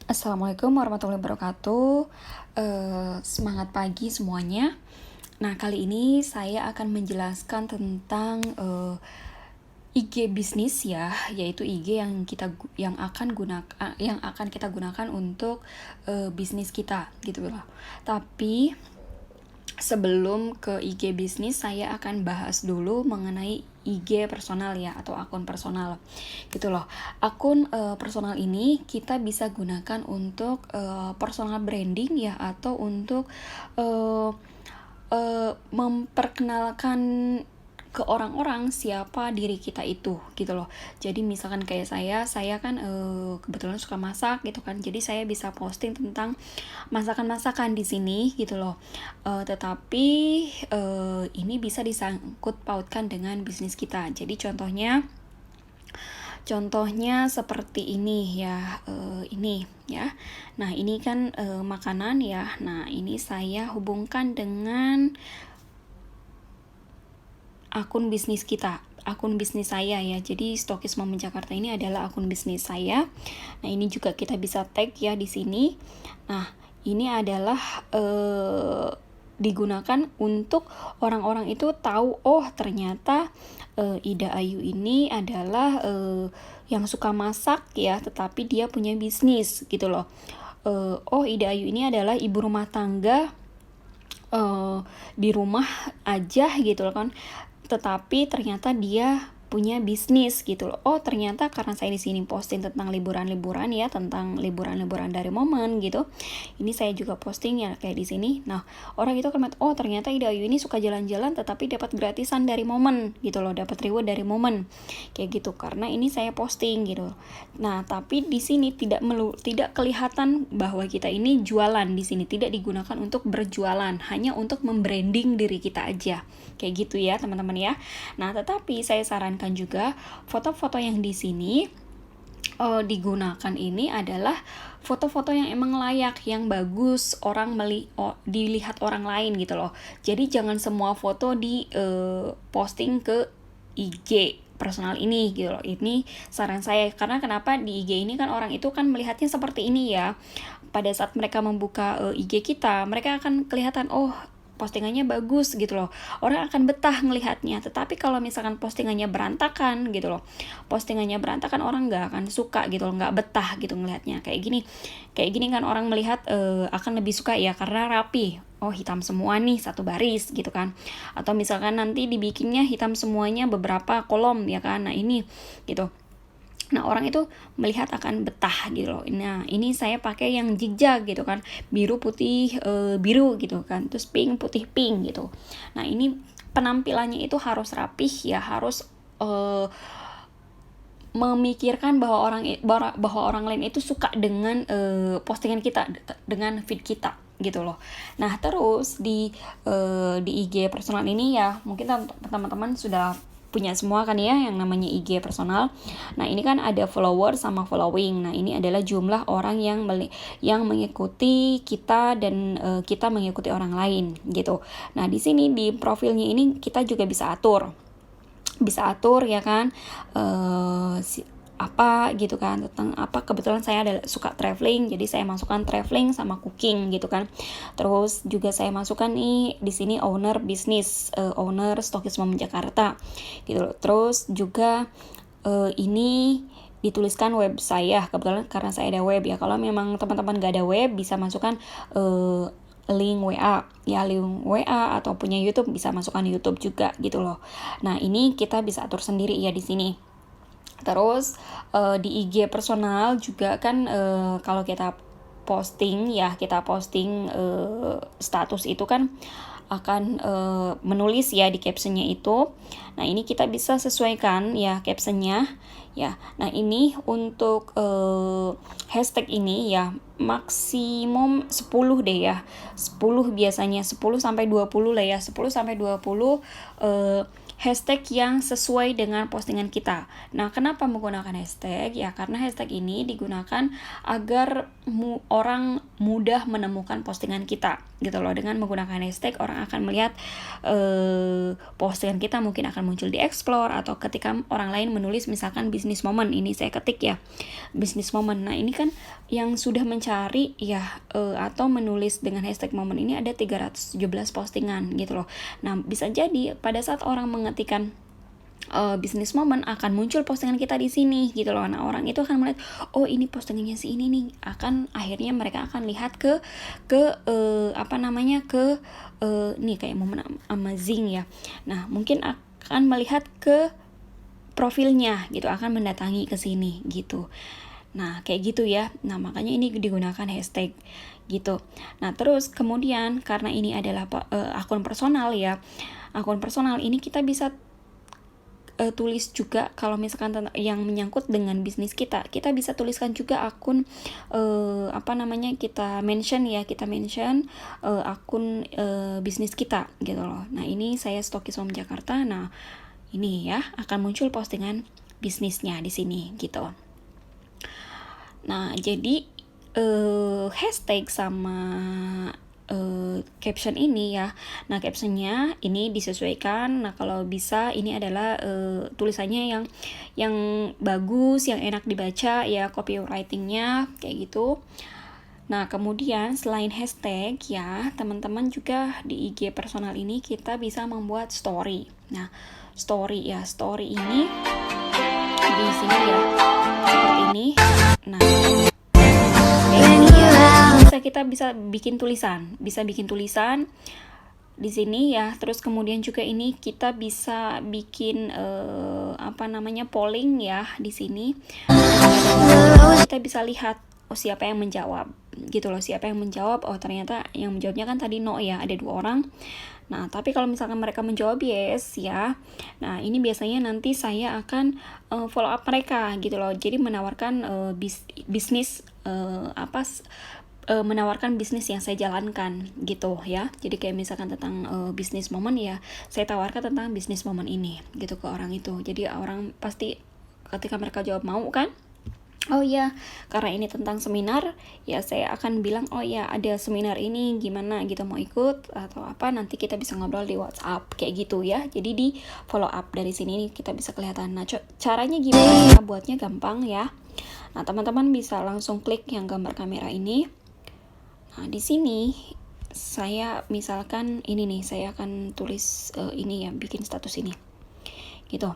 Assalamualaikum warahmatullahi wabarakatuh. Semangat pagi semuanya. Nah, kali ini saya akan menjelaskan tentang IG bisnis ya, yaitu IG yang akan kita gunakan untuk bisnis kita gitu loh. Tapi sebelum ke IG bisnis, saya akan bahas dulu mengenai IG personal ya, atau akun personal gitu loh. Akun personal ini kita bisa gunakan untuk personal branding ya, atau untuk memperkenalkan ke orang-orang siapa diri kita itu gitu loh. Jadi misalkan kayak saya kan kebetulan suka masak gitu kan. Jadi saya bisa posting tentang masakan-masakan di sini gitu loh. Tetapi ini bisa disangkut pautkan dengan bisnis kita. Jadi contohnya seperti ini ya, ini ya. Nah, ini kan makanan ya. Nah, ini saya hubungkan dengan akun bisnis kita, akun bisnis saya ya. Jadi Stokis Mom Jakarta ini adalah akun bisnis saya. Nah, ini juga kita bisa tag ya di sini. Nah, ini adalah digunakan untuk orang-orang itu tahu, oh ternyata Ida Ayu ini adalah yang suka masak ya, tetapi dia punya bisnis gitu loh. Oh, Ida Ayu ini adalah ibu rumah tangga, di rumah aja gitu loh kan, tetapi ternyata dia punya bisnis gitu loh. Oh, ternyata karena saya di sini posting tentang liburan-liburan ya, tentang liburan-liburan dari momen gitu. Ini saya juga posting ya kayak di sini. Nah, orang itu akan oh ternyata Ida Ayu ini suka jalan-jalan tetapi dapat gratisan dari momen gitu loh, dapat reward dari momen. Kayak gitu karena ini saya posting gitu. Nah, tapi di sini tidak kelihatan bahwa kita ini jualan di sini, tidak digunakan untuk berjualan, hanya untuk membranding diri kita aja. Kayak gitu ya, teman-teman ya. Nah, tetapi saya sarankan juga foto-foto yang di sini digunakan ini adalah foto-foto yang emang layak, yang bagus, dilihat orang lain gitu loh. Jadi jangan semua foto di posting ke IG personal ini gitu loh. Ini saran saya, karena kenapa di IG ini kan orang itu kan melihatnya seperti ini ya. Pada saat mereka membuka IG kita, mereka akan kelihatan oh postingannya bagus gitu loh, orang akan betah ngelihatnya. Tetapi kalau misalkan postingannya berantakan gitu loh, orang nggak akan suka gitu loh, nggak betah gitu ngelihatnya. Kayak gini kan orang melihat akan lebih suka ya, karena rapi. Oh, hitam semua nih satu baris gitu kan, atau misalkan nanti dibikinnya hitam semuanya beberapa kolom ya kan. Nah, ini gitu. Nah, orang itu melihat akan betah gitu loh. Nah, ini saya pakai yang zigzag gitu kan, biru putih biru gitu kan, terus pink putih pink gitu. Nah, ini penampilannya itu harus rapih ya, harus memikirkan bahwa orang lain itu suka dengan postingan kita, dengan feed kita gitu loh. Nah, terus di IG personal ini ya, mungkin teman-teman sudah punya semua kan ya yang namanya IG personal. Nah, ini kan ada follower sama following. Nah, ini adalah jumlah orang yang mengikuti kita dan kita mengikuti orang lain gitu. Nah, di sini di profilnya ini kita juga bisa atur ya kan, apa gitu kan, tentang apa. Kebetulan saya suka traveling, jadi saya masukkan traveling sama cooking gitu kan. Terus juga saya masukkan nih di sini owner bisnis, owner Stokis Mom Jakarta gitu loh. Terus juga ini dituliskan web saya, kebetulan karena saya ada web ya. Kalau memang teman-teman gak ada web, bisa masukkan link WA ya, link WA, atau punya YouTube bisa masukkan YouTube juga gitu loh. Nah, ini kita bisa atur sendiri ya di sini. Terus di IG personal juga kan kalau kita posting status itu kan akan menulis ya di captionnya itu. Nah, ini kita bisa sesuaikan ya captionnya ya. Nah, ini untuk hashtag ini ya maksimum 10 deh ya. 10 biasanya, 10 sampai 20 lah ya. 10 sampai 20 hashtag yang sesuai dengan postingan kita. Nah, kenapa menggunakan hashtag? Ya, karena hashtag ini digunakan agar orang mudah menemukan postingan kita gitu loh. Dengan menggunakan hashtag, orang akan melihat postingan kita mungkin akan muncul di explore, atau ketika orang lain menulis misalkan business moment, ini saya ketik ya, business moment. Nah ini kan yang sudah mencari ya atau menulis dengan hashtag momen ini ada 317 postingan gitu loh. Nah bisa jadi pada saat orang mengetikkan business moment akan muncul postingan kita di sini gitu loh. Nah orang itu akan melihat, oh ini postingannya si ini nih, akan akhirnya mereka akan lihat ke nih kayak momen amazing ya. Nah mungkin akan melihat ke profilnya gitu, akan mendatangi ke sini gitu. Nah kayak gitu ya. Nah makanya ini digunakan hashtag gitu. Nah terus kemudian karena ini adalah akun personal ya, akun personal ini kita bisa tulis juga kalau misalkan yang menyangkut dengan bisnis kita bisa tuliskan juga akun kita mention akun bisnis kita gitu loh. Nah ini saya Stokis Mom Jakarta. Nah ini ya akan muncul postingan bisnisnya di sini gitu. Nah jadi hashtag sama caption ini ya. Nah captionnya ini disesuaikan. Nah kalau bisa ini adalah tulisannya yang bagus, yang enak dibaca ya, copywritingnya kayak gitu. Nah kemudian selain hashtag ya, teman-teman juga di IG personal ini kita bisa membuat story. Nah story ini di sini ya seperti ini. Nah kita bisa bikin tulisan di sini ya. Terus kemudian juga ini kita bisa bikin polling ya di sini. Kita bisa lihat siapa yang menjawab gitu loh, oh ternyata yang menjawabnya kan tadi no ya, ada 2 orang. Nah tapi kalau misalkan mereka menjawab yes ya, nah ini biasanya nanti saya akan follow up mereka gitu loh. Jadi menawarkan bisnis menawarkan bisnis yang saya jalankan gitu ya. Jadi kayak misalkan tentang bisnis momen ya, saya tawarkan tentang bisnis momen ini gitu ke orang itu. Jadi orang pasti ketika mereka jawab mau kan, oh ya karena ini tentang seminar ya, saya akan bilang oh ya ada seminar ini gimana gitu, mau ikut atau apa, nanti kita bisa ngobrol di WhatsApp kayak gitu ya. Jadi di follow up dari sini kita bisa kelihatan. Nah caranya gimana? Buatnya gampang ya. Nah teman-teman bisa langsung klik yang gambar kamera ini. Nah di sini saya misalkan ini nih, saya akan tulis ini ya, bikin status ini gitu.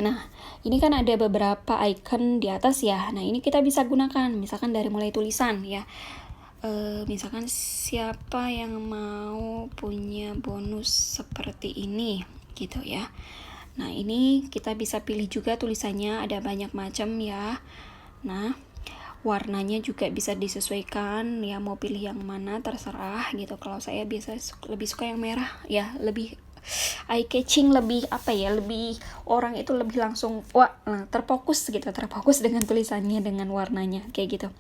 Nah ini kan ada beberapa icon di atas ya. Nah ini kita bisa gunakan misalkan dari mulai tulisan ya, misalkan siapa yang mau punya bonus seperti ini gitu ya. Nah ini kita bisa pilih juga tulisannya, ada banyak macam ya. Nah warnanya juga bisa disesuaikan ya, mau pilih yang mana terserah gitu. Kalau saya biasa lebih suka yang merah ya, lebih eye catching, lebih lebih orang itu lebih langsung terfokus dengan tulisannya, dengan warnanya kayak gitu.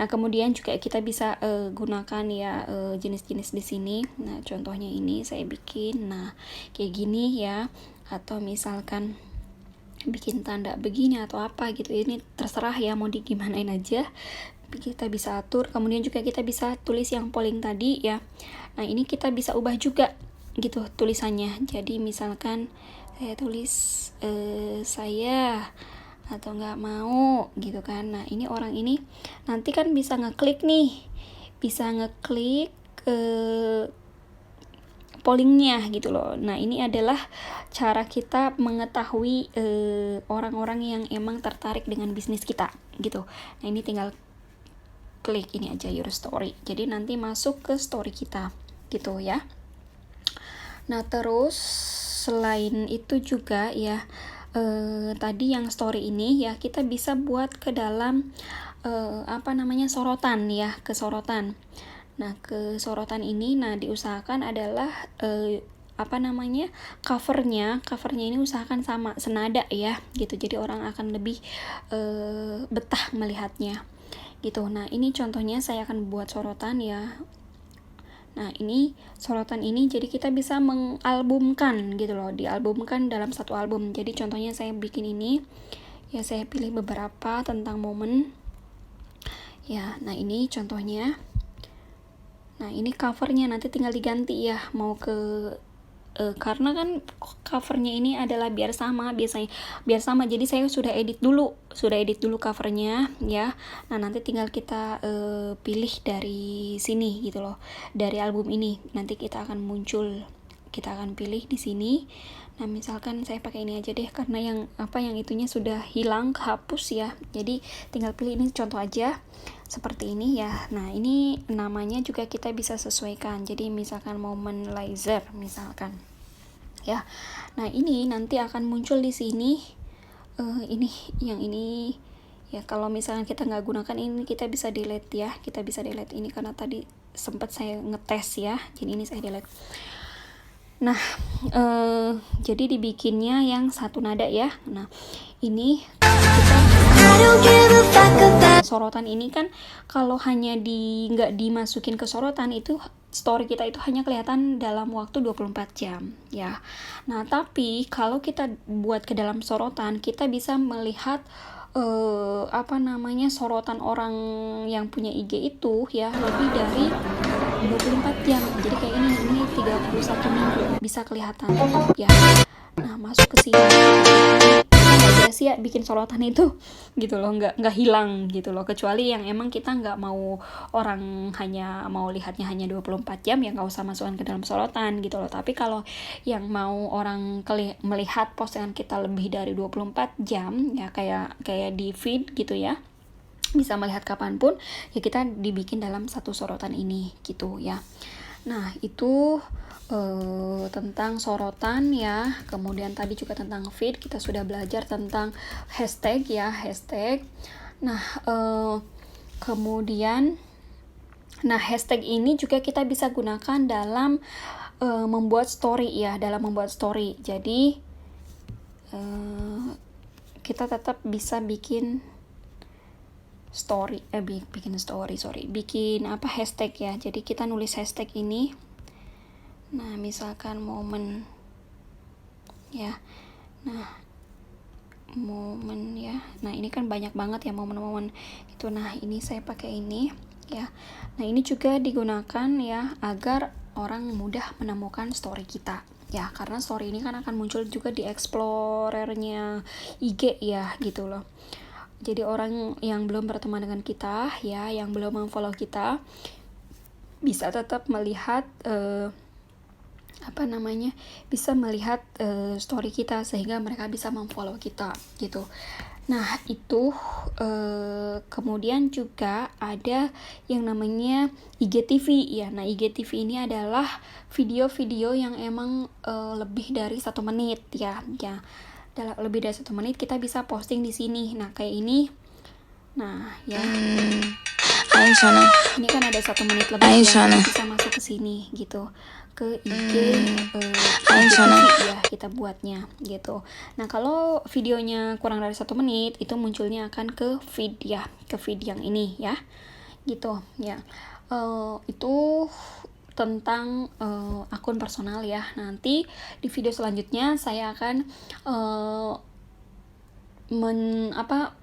Nah kemudian juga kita bisa gunakan ya jenis-jenis di sini. Nah contohnya ini saya bikin nah kayak gini ya, atau misalkan bikin tanda begini atau apa gitu, ini terserah ya mau digimanain aja, kita bisa atur. Kemudian juga kita bisa tulis yang polling tadi ya. Nah ini kita bisa ubah juga gitu tulisannya. Jadi misalkan saya tulis saya atau nggak mau gitu kan. Nah ini orang ini nanti kan bisa ngeklik pollingnya gitu loh. Nah ini adalah cara kita mengetahui orang-orang yang emang tertarik dengan bisnis kita gitu. Nah ini tinggal klik ini aja, your story, jadi nanti masuk ke story kita gitu ya. Nah terus selain itu juga ya tadi yang story ini ya, kita bisa buat ke dalam sorotan ya, ke sorotan. Nah ke sorotan ini diusahakan adalah covernya ini usahakan sama senada ya gitu, jadi orang akan lebih betah melihatnya gitu. Nah ini contohnya saya akan buat sorotan ya. Nah ini sorotan ini jadi kita bisa mengalbumkan gitu loh, dialbumkan dalam satu album. Jadi contohnya saya bikin ini ya, saya pilih beberapa tentang momen ya. Nah ini contohnya. Nah ini covernya nanti tinggal diganti ya, mau ke karena kan covernya ini adalah biar sama, biar sama, jadi saya sudah edit dulu covernya ya. Nah nanti tinggal kita pilih dari sini gitu loh, dari album ini nanti kita akan pilih di sini. Nah misalkan saya pakai ini aja deh, karena yang itunya sudah hilang, kehapus ya, jadi tinggal pilih. Ini contoh aja seperti ini ya. Nah ini namanya juga kita bisa sesuaikan, jadi misalkan Momentizer misalkan ya. Nah ini nanti akan muncul di sini, ini ya. Kalau misalkan kita nggak gunakan ini, kita bisa delete ya, ini karena tadi sempat saya ngetes ya, jadi ini saya delete. Nah jadi dibikinnya yang satu nada ya. Nah ini kita sorotan ini kan kalau hanya nggak dimasukin ke sorotan, itu story kita itu hanya kelihatan dalam waktu 24 jam ya. Nah tapi kalau kita buat ke dalam sorotan, kita bisa melihat sorotan orang yang punya IG itu ya lebih dari 24 jam. Jadi kayak ini 31 minggu bisa kelihatan ya. Nah masuk ke sini nggak sia-sia bikin sorotan itu gitu loh, nggak hilang gitu loh, kecuali yang emang kita nggak mau orang hanya mau lihatnya hanya 24 jam ya nggak usah masukkan ke dalam sorotan gitu loh. Tapi kalau yang mau orang melihat postingan kita lebih dari 24 jam ya, kayak di feed gitu ya, bisa melihat kapanpun ya, kita dibikin dalam satu sorotan ini gitu ya. Nah itu tentang sorotan ya. Kemudian tadi juga tentang feed, kita sudah belajar tentang hashtag ya, hashtag. Nah kemudian hashtag ini juga kita bisa gunakan dalam membuat story ya, jadi kita tetap bisa bikin hashtag ya. Jadi kita nulis hashtag ini. Nah misalkan momen ya, momen ya. Nah ini kan banyak banget ya momen-momen itu. Nah ini saya pakai ini ya. Nah ini juga digunakan ya agar orang mudah menemukan story kita ya, karena story ini kan akan muncul juga di explorernya IG ya gitu loh. Jadi orang yang belum berteman dengan kita ya, yang belum memfollow kita, bisa tetap melihat bisa melihat story kita, sehingga mereka bisa memfollow kita gitu. Nah itu kemudian juga ada yang namanya IGTV ya. Nah IGTV ini adalah video-video yang emang lebih dari 1 menit ya. Lebih dari 1 menit kita bisa posting di sini. Nah kayak ini. Nah ya, ini kan ada 1 menit lebih ya, bisa masuk ke sini gitu, ke IG IGTV ya kita buatnya gitu. Nah kalau videonya kurang dari 1 menit, itu munculnya akan ke feed ya, ke feed yang ini ya gitu ya. Itu tentang akun personal ya. Nanti di video selanjutnya saya akan